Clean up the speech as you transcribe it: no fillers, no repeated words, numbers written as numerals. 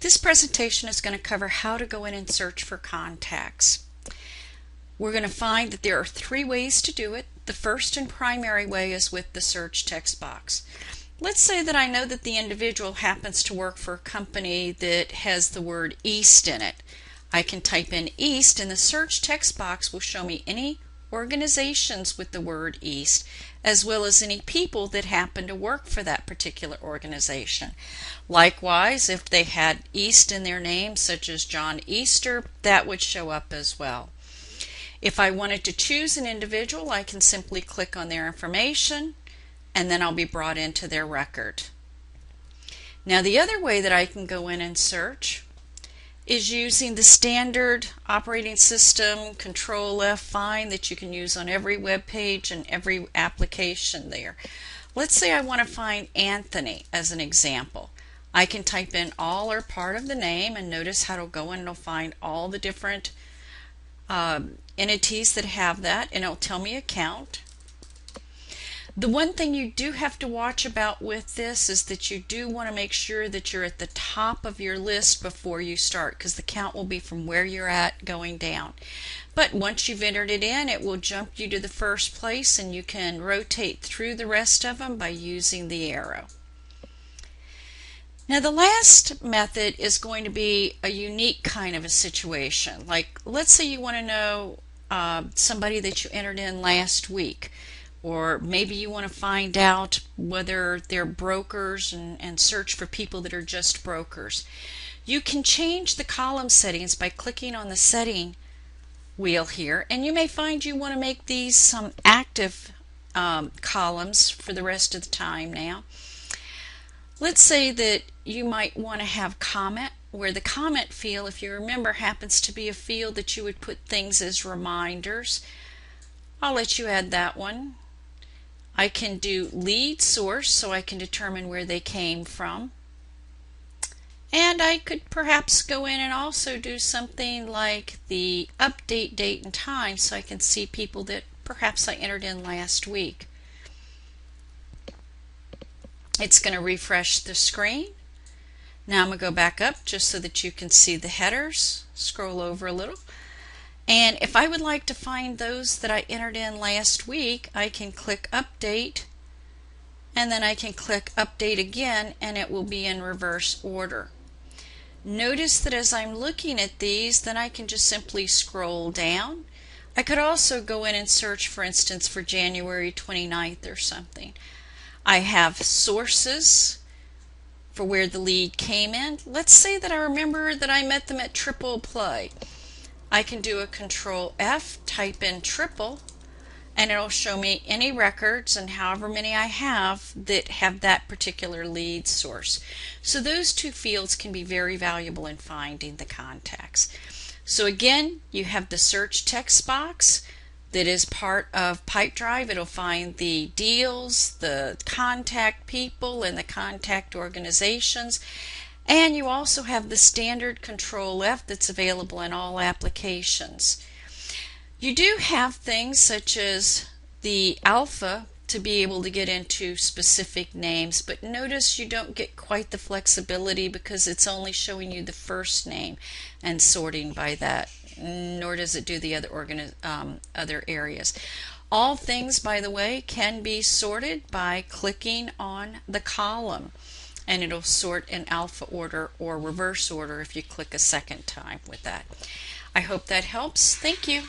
This presentation is going to cover how to go in and search for contacts. We're going to find that there are three ways to do it. The first and primary way is with the search text box. Let's say that I know that the individual happens to work for a company that has the word East in it. I can type in East and the search text box will show me any organizations with the word East, as well as any people that happen to work for that particular organization. Likewise, if they had East in their name, such as John Easter, that would show up as well. If I wanted to choose an individual, I can simply click on their information and then I'll be brought into their record. Now the other way that I can go in and search is using the standard operating system Control F find that you can use on every web page and every application there. Let's say I want to find Anthony as an example. I can type in all or part of the name and notice how it'll go in and it'll find all the different entities that have that, and it'll tell me a count. The one thing you do have to watch about with this is that you do want to make sure that you're at the top of your list before you start, because the count will be from where you're at going down. But once you've entered it in, it will jump you to the first place and you can rotate through the rest of them by using the arrow. Now the last method is going to be a unique kind of a situation. Like let's say you want to know somebody that you entered in last week. Or maybe you want to find out whether they're brokers and search for people that are just brokers. You can change the column settings by clicking on the setting wheel here, and you may find you want to make these some active columns for the rest of the time now. Let's say that you might want to have comment, where the comment field, if you remember, happens to be a field that you would put things as reminders. I'll let you add that one. I can do lead source so I can determine where they came from. And I could perhaps go in and also do something like the update date and time so I can see people that perhaps I entered in last week. It's going to refresh the screen. Now I'm going to go back up just so that you can see the headers. Scroll over a little. And if I would like to find those that I entered in last week, I can click update and then I can click update again and it will be in reverse order. Notice that as I'm looking at these, then I can just simply scroll down. I could also go in and search, for instance, for January 29th or something. I have sources for where the lead came in. Let's say that I remember that I met them at Triple Play. I can do a Control F, type in triple, and it'll show me any records and however many I have that have that particular lead source. So those two fields can be very valuable in finding the contacts. So again, you have the search text box that is part of Pipedrive. It'll find the deals, the contact people, and the contact organizations. And you also have the standard Control F that's available in all applications. You do have things such as the alpha to be able to get into specific names, but notice you don't get quite the flexibility because it's only showing you the first name and sorting by that, nor does it do the other areas. All things, by the way, can be sorted by clicking on the column, and it'll sort in alpha order or reverse order if you click a second time with that. I hope that helps. Thank you.